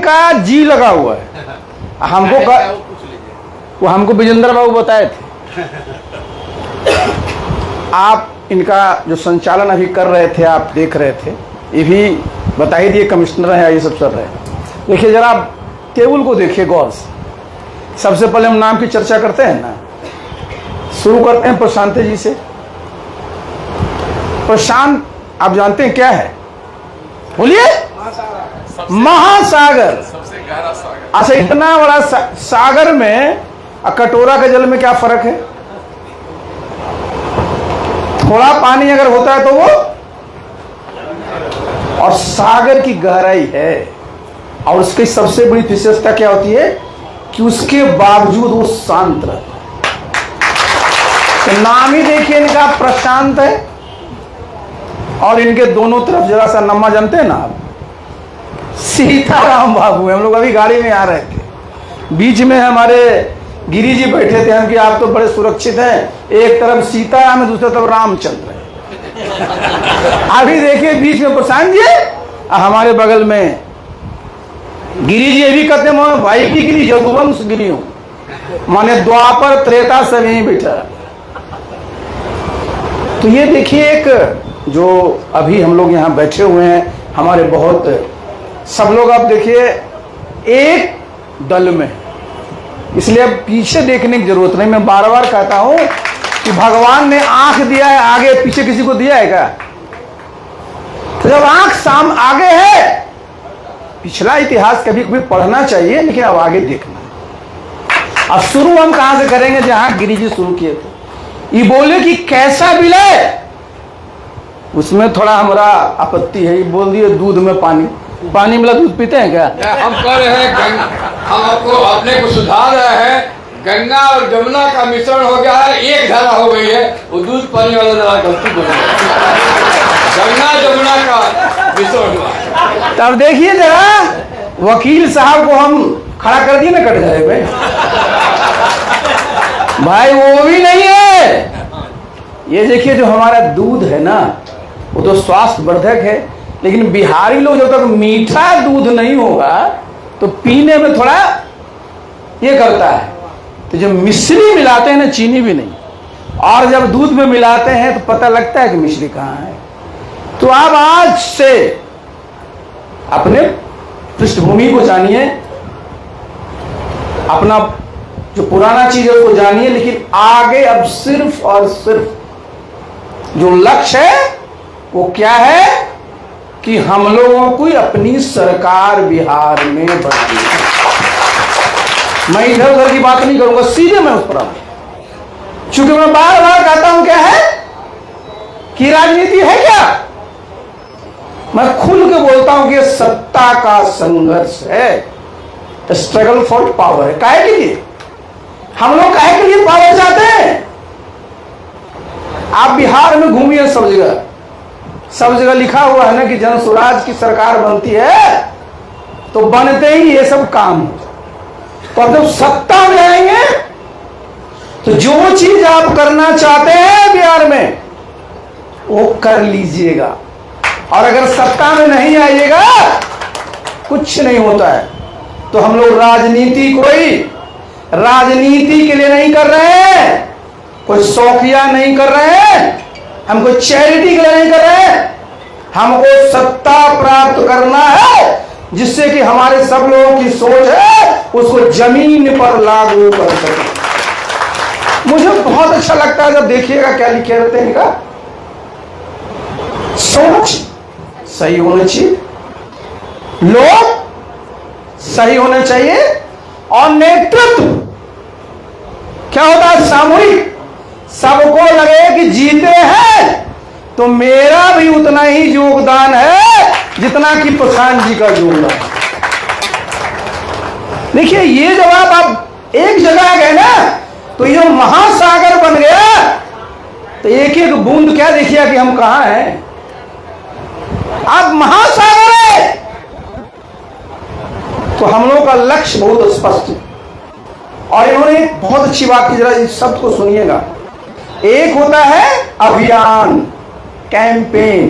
इनका जी लगा हुआ है। वो हमको विजेंद्र बाबू बताए थे। आप इनका जो संचालन अभी कर रहे थे, आप देख रहे थे, ये भी बता ही दिए, कमिश्नर है, ये सब चल रहे हैं। देखिए जरा टेबल को देखिए गौर से। सबसे पहले हम नाम की चर्चा करते हैं ना, शुरू करते हैं प्रशांत जी से। प्रशांत आप जानते हैं क्या है? बोलिए। महासागर। सबसे गहरा सागर। अच्छा, इतना बड़ा सागर में कटोरा के जल में क्या फर्क है? थोड़ा पानी अगर होता है तो वो, और सागर की गहराई है। और उसकी सबसे बड़ी विशेषता क्या होती है कि उसके बावजूद वो शांत रहता है। तो नाम ही देखिए इनका प्रशांत है। और इनके दोनों तरफ जरा सा नम्मा जानते हैं ना आप, सीताराम बाबू है। हम लोग अभी गाड़ी में आ रहे थे, बीच में हमारे गिरी जी बैठे थे। हम कि आप तो बड़े सुरक्षित हैं, एक तरफ सीताराम है, दूसरी तरफ रामचंद्र है। अभी देखिए बीच में प्रशांत जी, हमारे बगल में गिरी जी। ये भी कहते हैं भाई की गिरी, यदुवंश गिरी हूं, माने द्वापर त्रेता सब यहीं बैठा। तो ये देखिए एक जो अभी हम लोग यहाँ बैठे हुए हैं, हमारे बहुत सब लोग आप देखिए एक दल में, इसलिए अब पीछे देखने की जरूरत नहीं। मैं बार बार कहता हूं कि भगवान ने आंख दिया है, आगे पीछे किसी को दिया है क्या? तो जब आंख साम आगे है, पिछला इतिहास कभी कभी पढ़ना चाहिए, लेकिन अब आगे देखना। अब शुरू हम कहां से करेंगे? जहां गिरी जी शुरू किए थे। ये बोले कि कैसा विलय, उसमें थोड़ा हमारा आपत्ति है। ये बोल दिए दूध में पानी, पानी मिला दूध पीते हैं क्या? हम कह रहे हैं हम आपको अपने को सुधार रहे हैं। गंगा और जमुना का मिश्रण हो गया है, एक धारा हो गई है, वो दूध पानी वाला धारा गलती बन गया। गंगा जमुना का मिश्रण हुआ। तब देखिए जरा, वकील साहब को हम खड़ा कर दिए ना कटघरे में। भाई वो भी नहीं है। ये देखिए जो हमारा दूध है ना, वो तो स्वास्थ्य वर्धक है, लेकिन बिहारी लोग जब तक मीठा दूध नहीं होगा तो पीने में थोड़ा ये करता है। तो जब मिश्री मिलाते हैं ना, चीनी भी नहीं, और जब दूध में मिलाते हैं तो पता लगता है कि मिश्री कहाँ है। तो आप आज से अपने पृष्ठभूमि को जानिए, अपना जो पुराना चीज है उसको जानिए, लेकिन आगे अब सिर्फ और सिर्फ जो लक्ष्य है वो क्या है कि हम लोगों को अपनी सरकार बिहार में बनानी है। मैं इधर उधर की बात नहीं करूंगा, सीधे मैं उस पर आऊंगा। चूंकि मैं बार बार कहता हूं क्या है कि राजनीति है क्या, मैं खुल के बोलता हूं कि सत्ता का संघर्ष है, स्ट्रगल फॉर पावर है। काहे के लिए हम लोग, काहे के लिए पावर चाहते हैं? आप बिहार में घूमिए, सब जगह लिखा हुआ है ना कि जन स्वराज की सरकार बनती है तो बनते ही ये सब काम हो। तो अब जब सत्ता में आएंगे तो जो चीज आप करना चाहते हैं बिहार में वो कर लीजिएगा, और अगर सत्ता में नहीं आइएगा कुछ नहीं होता है। तो हम लोग राजनीति कोई राजनीति के लिए नहीं कर रहे हैं, कोई शौकिया नहीं कर रहे हैं, हम कोई चैरिटी के लिए नहीं कर रहे हैं। हमको सत्ता प्राप्त करना है, जिससे que हमारे सब लोगों की सोच है उसको जमीन पर लागू कर सके। मुझे बहुत अच्छा लगता है जब देखिएगा क्या लिखे रहते हैं इनका, सोच सही होनी चाहिए, लोग सही होने चाहिए, और नेतृत्व क्या होता है सामूहिक। सबको लगे कि जीते हैं तो मेरा भी उतना ही योगदान है जितना कि प्रशांत जी का योगदान है। देखिए ये जब आप एक जगह आ गए ना तो ये महासागर बन गया, तो एक एक बूंद क्या देखिए कि हम कहां हैं, अब महासागर है। तो हम लोगों का लक्ष्य बहुत स्पष्ट है। और इन्होंने एक बहुत अच्छी बात की, जरा इस शब्द को सुनिएगा। एक होता है अभियान, कैंपेन,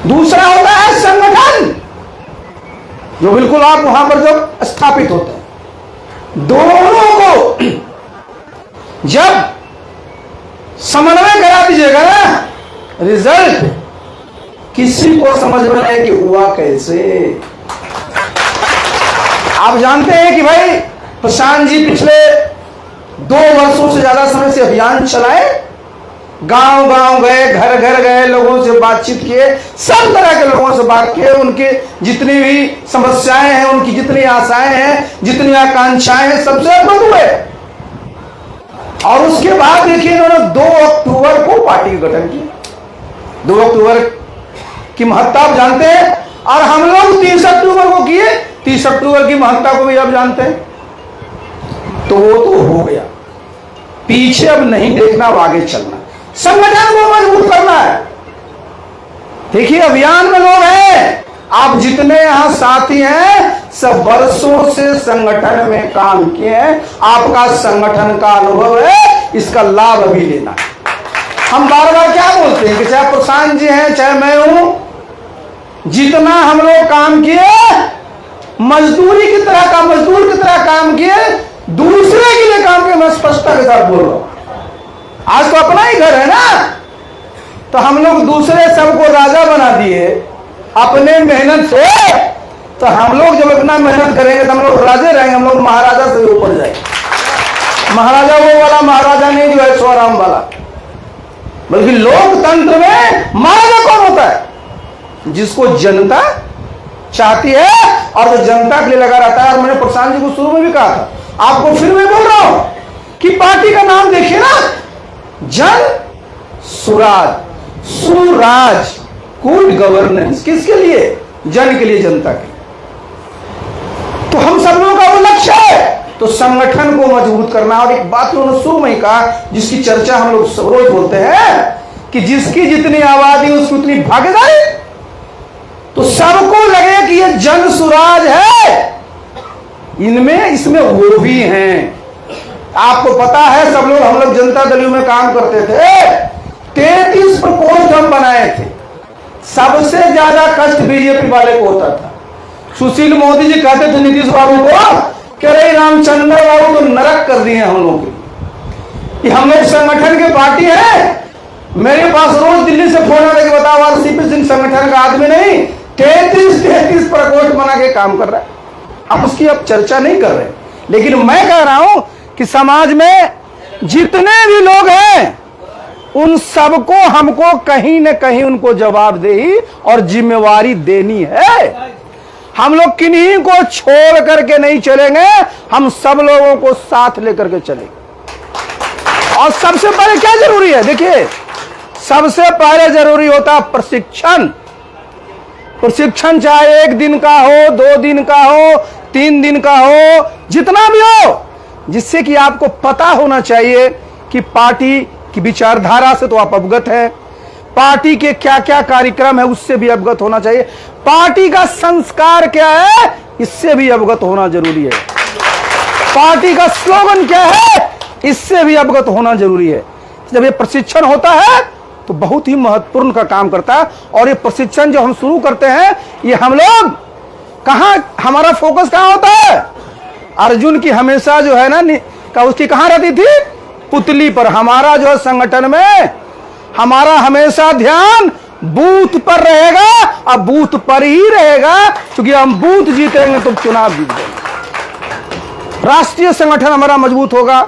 दूसरा होता है संगठन। जो बिल्कुल आप वहां पर जब स्थापित होते हैं, दोनों को जब समन्वय करा दीजिएगा ना, रिजल्ट किसी को समझ में नहीं कि हुआ कैसे। आप जानते हैं कि भाई प्रशांत जी पिछले 2 वर्षों से ज्यादा समय से अभियान चलाए, गांव गांव गए, घर घर गए, लोगों से बातचीत किए, सब तरह के लोगों से बात किए, उनके जितनी भी समस्याएं हैं, उनकी जितनी आशाएं हैं, जितनी आकांक्षाएं हैं, सबसे अवगत हुए। और उसके बाद देखिए इन्होंने 2 अक्टूबर को पार्टी का गठन किया। 2 अक्टूबर की महत्ता आप जानते हैं, और हम लोग 30 अक्टूबर को किए। 30 अक्टूबर की महत्ता को भी आप जानते हैं। तो वो तो हो गया, पीछे अब नहीं देखना, अब आगे चलना, संगठन को मजबूत करना है। देखिए अभियान में लोग हैं, आप जितने यहां साथी हैं सब वर्षों से संगठन में काम किए हैं, आपका संगठन का अनुभव है, इसका लाभ अभी लेना है। हम बार बार क्या बोलते हैं कि चाहे प्रशांत जी हैं चाहे मैं हूं, जितना हम लोग काम किए मजदूर की तरह काम किए, दूसरे के लिए काम किए। मैं स्पष्टता के साथ बोल रहा हूं, आज तो अपना ही घर है ना, तो हम लोग दूसरे सबको राजा बना दिए अपने मेहनत से। तो हम लोग जब अपना मेहनत करेंगे तो हम लोग राजे रहेंगे, हम लोग महाराजा से ऊपर जाएंगे। महाराजा वो वाला महाराजा नहीं जो है स्वराम वाला, बल्कि लोकतंत्र में महाराजा कौन होता है? जिसको जनता चाहती है और जो जनता के लिए लगा रहता है। और मैंने प्रशांत जी को शुरू में भी कहा था, आपको फिर मैं बोल रहा हूं कि पार्टी का नाम देखिए ना, जन सुराज, सुराज, गुड गवर्नेंस। किसके लिए? जन के लिए, जनता के लिए। तो हम सब लोगों का वो लक्ष्य है, तो संगठन को मजबूत करना। और एक बात उन्होंने शुरू में ही कहा, जिसकी चर्चा हम लोग रोज बोलते हैं कि जिसकी जितनी आबादी उसकी उतनी भागीदारी। तो सबको लगे कि ये जन सुराज है, इसमें वो भी हैं। आपको पता है, सब लोग, हम लोग जनता दल में काम करते थे, 33 प्रकोष्ठ हम बनाए थे। सबसे ज्यादा कष्ट बीजेपी वाले को होता था। सुशील मोदी जी कहते थे नीतीश बाबू को, कह रहे रामचंद्र बाबू तो नरक कर दिए हम लोग के, हम लोग संगठन के पार्टी है। मेरे पास रोज दिल्ली से फोन आता है कि बताओ यार, सीपी सिंह संगठन का आदमी नहीं, 33 प्रकोष्ठ बना के काम कर रहा है। अब उसकी अब चर्चा नहीं कर रहे, लेकिन मैं कह रहा हूं कि समाज में जितने भी लोग हैं उन सबको हमको कहीं न कहीं उनको जवाबदेही और जिम्मेवारी देनी है। हम लोग किन्हीं को छोड़ करके नहीं चलेंगे, हम सब लोगों को साथ लेकर के चलेंगे। और सबसे पहले क्या जरूरी है? देखिए, सबसे पहले जरूरी होता प्रशिक्षण। प्रशिक्षण चाहे 1 दिन का हो, 2 दिन का हो, 3 दिन का हो, जितना भी हो, जिससे कि आपको पता होना चाहिए कि पार्टी की विचारधारा से तो आप अवगत हैं, पार्टी के क्या क्या कार्यक्रम है उससे भी अवगत होना चाहिए, पार्टी का संस्कार क्या है इससे भी अवगत होना जरूरी है, पार्टी का स्लोगन क्या है इससे भी अवगत होना जरूरी है। जब ये प्रशिक्षण होता है तो बहुत ही महत्वपूर्ण का काम करता है। और ये प्रशिक्षण जो हम शुरू करते हैं, ये हम लोग कहां, हमारा फोकस कहां होता है? अर्जुन की हमेशा जो है ना, उसकी कहां रहती थी? पुतली पर। हमारा जो है संगठन में हमारा हमेशा ध्यान बूथ पर रहेगा, और बूथ पर ही रहेगा, क्योंकि हम बूथ जीतेंगे तो चुनाव जीत जाएंगे। राष्ट्रीय संगठन हमारा मजबूत होगा,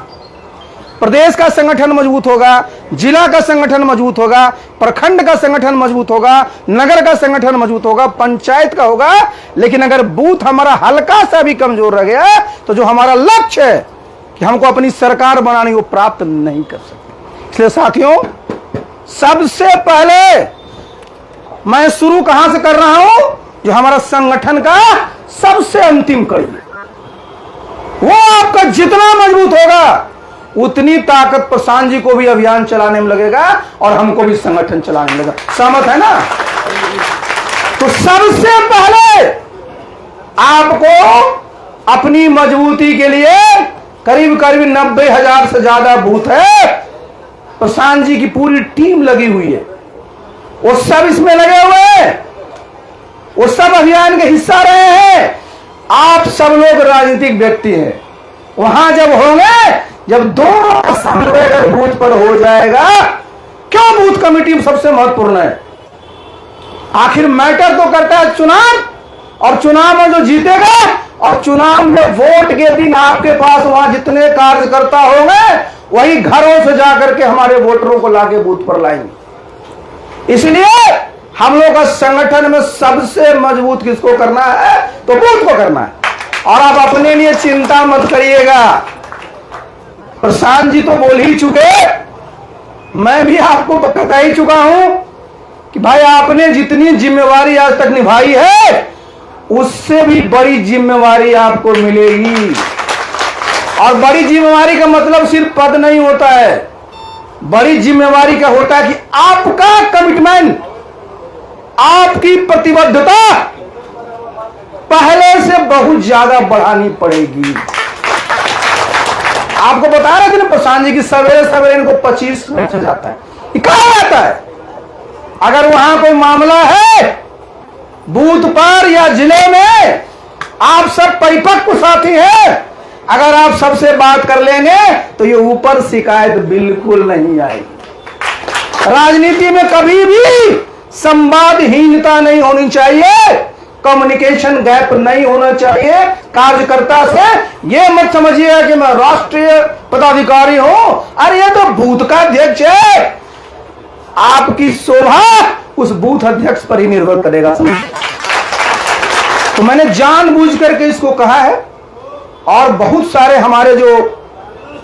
प्रदेश का संगठन मजबूत होगा, जिला का संगठन मजबूत होगा, प्रखंड का संगठन मजबूत होगा, नगर का संगठन मजबूत होगा, पंचायत का होगा। लेकिन अगर बूथ हमारा हल्का सा भी कमजोर रह गया तो जो हमारा लक्ष्य है कि हमको अपनी सरकार बनानी, वो प्राप्त नहीं कर सकते। इसलिए साथियों, सबसे पहले मैं शुरू कहां से कर रहा हूं? जो हमारा संगठन का सबसे अंतिम कड़ी, वो आपका जितना मजबूत होगा उतनी ताकत प्रशांत जी को भी अभियान चलाने में लगेगा और हमको भी संगठन चलाने में लगेगा। सहमत है ना? तो सबसे पहले आपको अपनी मजबूती के लिए करीब करीब 90,000 से ज्यादा बूथ है, प्रशांत जी की पूरी टीम लगी हुई है, वो सब इसमें लगे हुए हैं। वो सब अभियान के हिस्सा रहे हैं। आप सब लोग राजनीतिक व्यक्ति हैं। वहां जब होंगे, जब दोनों समन्वय बूथ पर हो जाएगा, क्यों बूथ कमेटी सबसे महत्वपूर्ण है? आखिर मैटर तो करता है चुनाव, और चुनाव में जो जीतेगा, और चुनाव में वोट के दिन आपके पास वहां जितने कार्यकर्ता होंगे, वही घरों से जाकर के हमारे वोटरों को लाके बूथ पर लाएंगे। इसलिए हम लोग का संगठन में सबसे मजबूत किसको करना है? तो बूथ को करना है। और आप अपने लिए चिंता मत करिएगा। प्रशांत जी तो बोल ही चुके, मैं भी आपको तो बता ही चुका हूं कि भाई आपने जितनी जिम्मेवारी आज तक निभाई है, उससे भी बड़ी जिम्मेवारी आपको मिलेगी। और बड़ी जिम्मेवारी का मतलब सिर्फ पद नहीं होता है। बड़ी जिम्मेवारी का होता है कि आपका कमिटमेंट, आपकी प्रतिबद्धता पहले से बहुत ज्यादा बढ़ानी पड़ेगी। आपको बता रहे थे ना प्रशांत जी की सवेरे सवेरे इनको 25 मिनट हो जाता है। ये कहां आता है? अगर वहां कोई मामला है बूथ पर या जिले में, आप सब परिपक्व साथी हैं, अगर आप सबसे बात कर लेंगे तो ये ऊपर शिकायत बिल्कुल नहीं आएगी। राजनीति में कभी भी संवादहीनता नहीं होनी चाहिए, कम्युनिकेशन गैप नहीं होना चाहिए कार्यकर्ता से। ये मत समझिएगा कि मैं राष्ट्रीय पदाधिकारी हूं, अरे ये तो बूथ का अध्यक्ष है। आपकी शोभा उस बूथ अध्यक्ष पर ही निर्भर करेगा। तो मैंने जानबूझ करके इसको कहा है। और बहुत सारे हमारे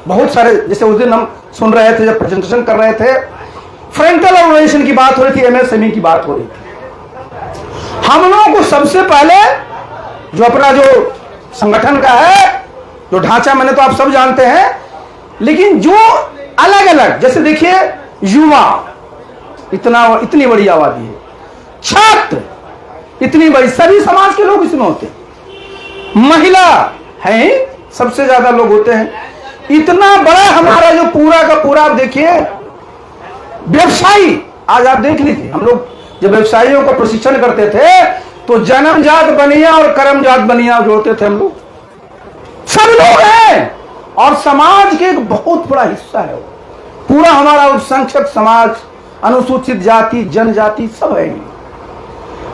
बहुत सारे, जैसे उस दिन हम सुन रहे थे जब प्रेजेंटेशन कर रहे थे, फ्रंटल ऑर्गेनाइजेशन की बात हो रही थी, एमएसएमई की बात हो रही थी। हम लोगों को सबसे पहले जो अपना जो संगठन का है जो ढांचा, मैंने तो आप सब जानते हैं, लेकिन जो अलग अलग, जैसे देखिए युवा इतनी बड़ी आबादी है, छात्र इतनी बड़ी, सभी समाज के लोग इसमें होते हैं, महिला है सबसे ज्यादा लोग होते हैं। इतना बड़ा हमारा जो पूरा का पूरा, आप देखिए व्यवसायी, आज आप देख लीजिए, हम लोग जब व्यवसायियों को प्रशिक्षण करते थे तो जन्मजात बनिया और कर्मजात बनिया जोड़ते थे हम लोग, सब लोग हैं। और समाज के एक बहुत बड़ा हिस्सा है पूरा हमारा अल्पसंख्यक समाज, अनुसूचित जाति, जनजाति सब है।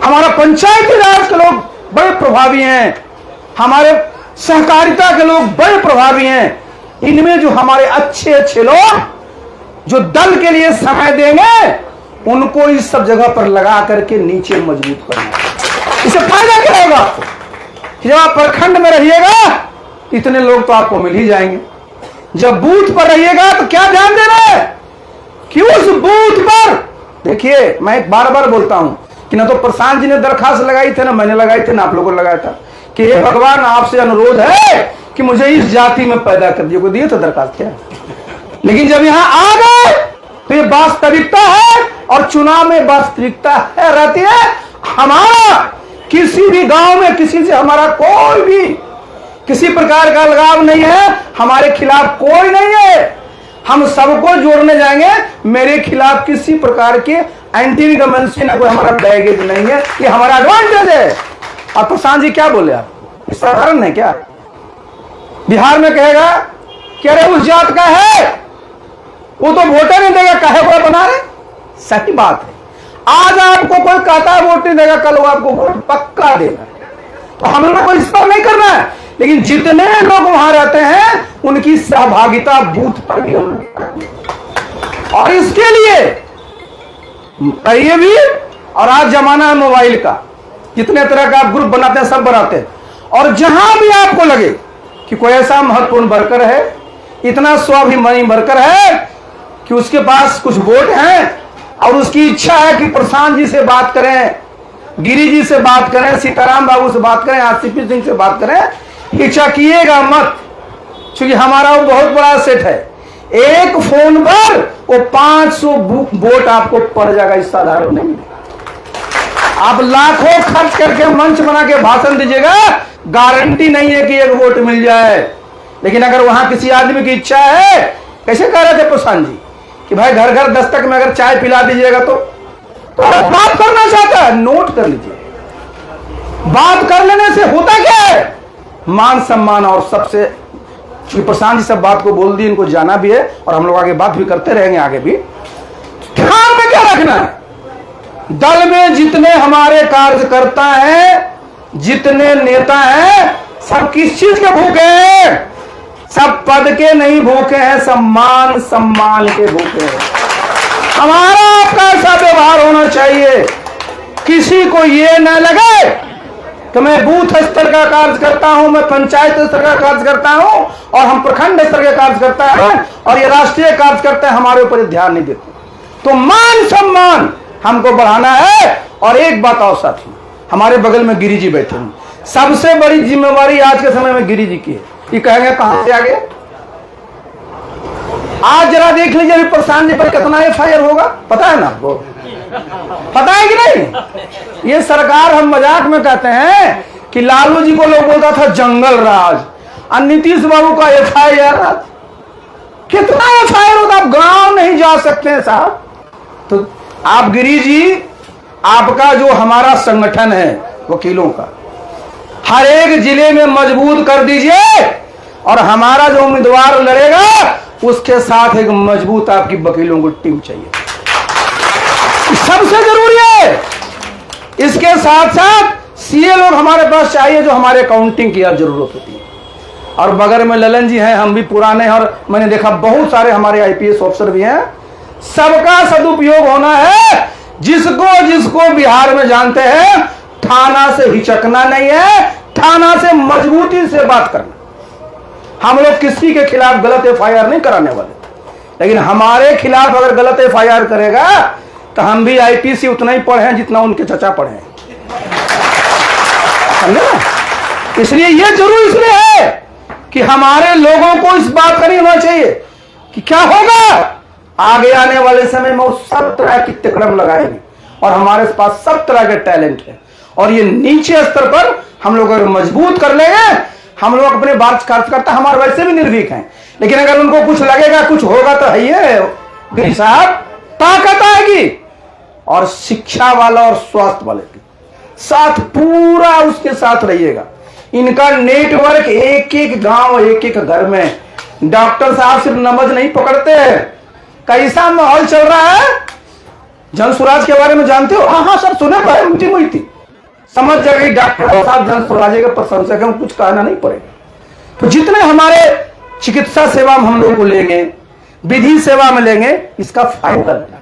हमारा पंचायती राज के लोग बड़े प्रभावी हैं, हमारे सहकारिता के लोग बड़े प्रभावी हैं। इनमें जो हमारे अच्छे अच्छे लोग जो दल के लिए समय देंगे, उनको इस सब जगह पर लगा करके नीचे मजबूत करना। इससे फायदा क्या होगा? जब आप प्रखंड में रहिएगा इतने लोग तो आपको मिल ही जाएंगे। जब बूथ पर रहिएगा तो क्या ध्यान देना है कि उस बूथ पर, देखिए मैं बार बार बोलता हूं कि ना तो प्रशांत जी ने दरखास्त लगाई थी, ना मैंने लगाई थी, ना आप लोगों ने लगाया था कि हे भगवान आपसे अनुरोध है कि मुझे इस जाति में पैदा कर दिए। को दिए तो दरखास्त क्या? लेकिन जब यहां आ गए तो ये वास्तविकता है, और चुनाव में वास्तविकता है रहती है। हमारा किसी भी गांव में किसी से हमारा कोई भी किसी प्रकार का अलगाव नहीं है, हमारे खिलाफ कोई नहीं है। हम सबको जोड़ने जाएंगे, मेरे खिलाफ किसी प्रकार के एंटी इनकम्बेंसी ना कोई हमारा बैगेज नहीं है, ये हमारा एडवांटेज है। और प्रशांत जी क्या बोले आप, साधारण है क्या? बिहार में कहेगा कि अरे उस जात का है, वो तो वोटर नहीं देगा, कहे वो बना रहे। सही बात है, आज आपको कोई कहता है वोट नहीं देगा, कल वो आपको वोट पक्का देगा। तो हम लोग को इस पर नहीं करना है, लेकिन जितने लोग वहां रहते हैं उनकी सहभागिता बूथ पर भी होनी। और इसके लिए ये भी, और आज जमाना है मोबाइल का, जितने तरह का आप ग्रुप बनाते हैं सब बनाते हैं। और जहां भी आपको लगे कि कोई ऐसा महत्वपूर्ण वर्कर है, इतना स्वाभिमानी वर्कर है कि उसके पास कुछ वोट हैं और उसकी इच्छा है कि प्रशांत जी से बात करें, गिरी जी से बात करें, सीताराम बाबू से बात करें, आसिफ सिंह से बात करें, हिचकिएगा मत, क्योंकि हमारा वो बहुत बड़ा सेट है। एक फोन पर वो 500 वोट आपको पड़ जाएगा, इस साधारण नहीं। आप लाखों खर्च करके मंच बना के भाषण दीजिएगा, गारंटी नहीं है कि एक वोट मिल जाए। लेकिन अगर वहां किसी आदमी की इच्छा है, कैसे कह रहे थे प्रशांत जी कि भाई घर घर दस्तक में अगर चाय पिला दीजिएगा तो बात करना चाहता है, नोट कर लीजिए। बात कर लेने से होता क्या है? मान सम्मान। और सबसे, चूंकि प्रशांत जी सब बात को बोल दी, इनको जाना भी है और हम लोग आगे बात भी करते रहेंगे आगे भी। ध्यान में क्या रखना है, दल में जितने हमारे कार्यकर्ता हैं, जितने नेता हैं, सब किस चीज के भूखे हैं? सब पद के नहीं भूखे हैं, सम्मान सम्मान के भूखे हैं। हमारा आपका ऐसा व्यवहार होना चाहिए, किसी को ये न लगे कि मैं बूथ स्तर का कार्य करता हूं, मैं पंचायत स्तर का कार्य करता हूं और हम प्रखंड स्तर के कार्य करता है और ये राष्ट्रीय कार्य करते हैं, हमारे ऊपर ध्यान नहीं देते। तो मान सम्मान हमको बढ़ाना है। और एक बात और साथी, हमारे बगल में गिरी जी बैठे हैं, सबसे बड़ी जिम्मेवारी आज के समय में गिरी जी की है। ये कहेंगे कहां से आगे? आज जरा देख लीजिए अभी प्रशांत जी पर कितना एफआईआर होगा, पता है ना आपको? पता है कि नहीं? ये सरकार, हम मजाक में कहते हैं कि लालू जी को लोग बोलता था जंगल राज, और नीतीश बाबू का एफआईआर। कितना एफआईआर होता, आप गांव नहीं जा सकते हैं साहब। तो आप गिरी जी, आपका जो हमारा संगठन है वकीलों का, हर एक जिले में मजबूत कर दीजिए और हमारा जो उम्मीदवार लड़ेगा उसके साथ एक मजबूत आपकी वकीलों की टीम चाहिए, सबसे जरूरी है। इसके साथ साथ सीए लोग हमारे पास चाहिए जो हमारे काउंटिंग की जरूरत होती है। और बगल में ललन जी हैं, हम भी पुराने, और मैंने देखा बहुत सारे हमारे आईपीएस ऑफिसर भी हैं। सबका सदुपयोग होना है। जिसको जिसको बिहार में जानते हैं, थाना से हिचकना नहीं है, थाना से मजबूती से बात करना। हम लोग किसी के खिलाफ गलत एफआईआर नहीं कराने वाले, लेकिन हमारे खिलाफ अगर गलत एफआईआर करेगा तो हम भी आईपीसी उतना ही पढ़े हैं जितना उनके चचा पढ़े हैं, समझे ना? इसलिए ये जरूर इसलिए है कि हमारे लोगों को इस बात का नहीं होना चाहिए कि क्या होगा आगे आने वाले समय में। वो सब तरह की तिकड़म लगाएंगे और हमारे पास सब तरह के टैलेंट है। और ये नीचे स्तर पर हम लोग अगर मजबूत कर लेंगे, हम लोग अपने बात कार्यकर्ता हमारे वैसे भी निर्भीक हैं, लेकिन अगर उनको कुछ लगेगा, कुछ होगा, तो है गिरी साहब ताकत आएगी। और शिक्षा वाला और स्वास्थ्य वाले के साथ पूरा उसके साथ रहिएगा। इनका नेटवर्क एक एक गांव, एक एक घर में। डॉक्टर साहब सिर्फ नब्ज नहीं पकड़ते हैं। कैसा माहौल चल रहा है, जन स्वराज के बारे में जानते हो? हाँ सर, सुने पर मीटिंग हुई थी, समझ जाएगी डॉक्टर साहब जन स्वराज के प्रशंसक है, कुछ कहना नहीं पड़ेगा। तो जितने हमारे चिकित्सा सेवा में हम लोग को लेंगे, विधि सेवा में लेंगे, इसका फायदा है,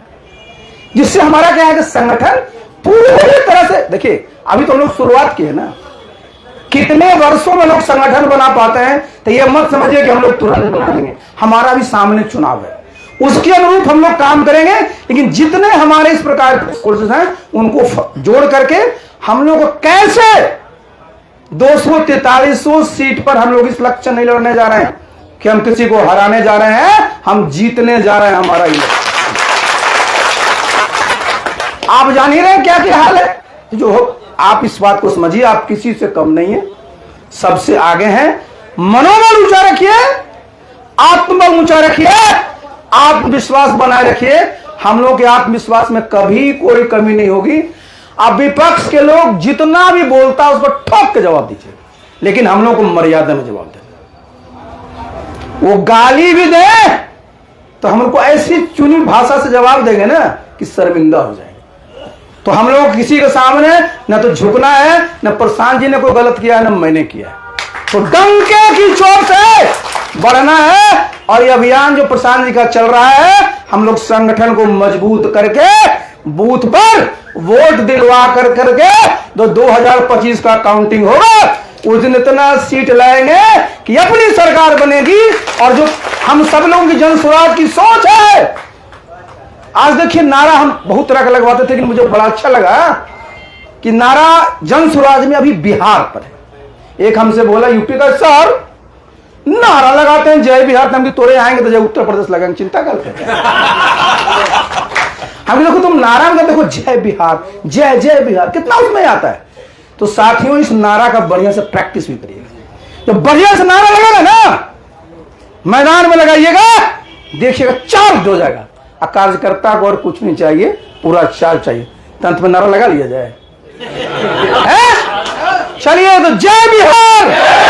जिससे हमारा क्या है कि संगठन पूरी तरह से, देखिए अभी तो हम लोग शुरुआत की है ना, कितने वर्षों में लोग संगठन बना पाते हैं। तो ये मत समझिए कि हम लोग तुरंत बना देंगे, हमारा भी सामने चुनाव है, उसके अनुरूप हम लोग काम करेंगे। लेकिन जितने हमारे इस प्रकार के कोर्सेज हैं उनको जोड़ करके हम लोग को कैसे 243 सीट पर हम लोग इस लक्ष्य नहीं लड़ने जा रहे हैं कि हम किसी को हराने जा रहे हैं, हम जीतने जा रहे हैं। हमारा ये आप जान ही रहे हैं क्या क्या हाल है। जो आप इस बात को समझिए, आप किसी से कम नहीं है, सबसे आगे हैं। मनोबल ऊंचा रखिए, आत्मबल ऊंचा रखिए, आत्मविश्वास बनाए रखिए। हम लोग के आत्मविश्वास में कभी कोई कमी नहीं होगी। अब विपक्ष के लोग जितना भी बोलता है उसको ठोक के जवाब दीजिए, लेकिन हम लोग को मर्यादा में जवाब देना। वो गाली भी दे तो हम लोग को ऐसी चुनी भाषा से जवाब देंगे ना कि शर्मिंदा हो जाएंगे। तो हम लोग किसी के सामने न तो झुकना है, न प्रशांत जी ने कोई गलत किया है, न मैंने किया है। तो डंके की चोट से बढ़ना है। और ये अभियान जो प्रशांत जी का चल रहा है, हम लोग संगठन को मजबूत करके बूथ पर वोट दिलवा कर करके 2025 का काउंटिंग होगा, उस दिन इतना सीट लाएंगे कि अपनी सरकार बनेगी। और जो हम सब लोगों की जन स्वराज की सोच है, आज देखिए नारा हम बहुत तरह का लगवाते थे, लेकिन मुझे बड़ा अच्छा लगा कि नारा जन स्वराज में अभी बिहार पर है। एक हमसे बोला यूपी का, सर नारा लगाते हैं जय बिहार, हम भी तोड़े आएंगे तो जय उत्तर प्रदेश लगाएंगे, चिंता करते हैं। हम देखो तुम नारा में देखो जय बिहार, जय जय बिहार, कितना उसमें आता है। तो साथियों इस नारा का बढ़िया से प्रैक्टिस भी करिएगा। तो बढ़िया से नारा लगेगा ना, मैदान में लगाइएगा, देखिएगा चार्ज हो जाएगा। कार्यकर्ता को और कुछ नहीं चाहिए, पूरा चार्ज चाहिए। तंत्र में नारा लगा लिया जाए, चलिए तो जय बिहार।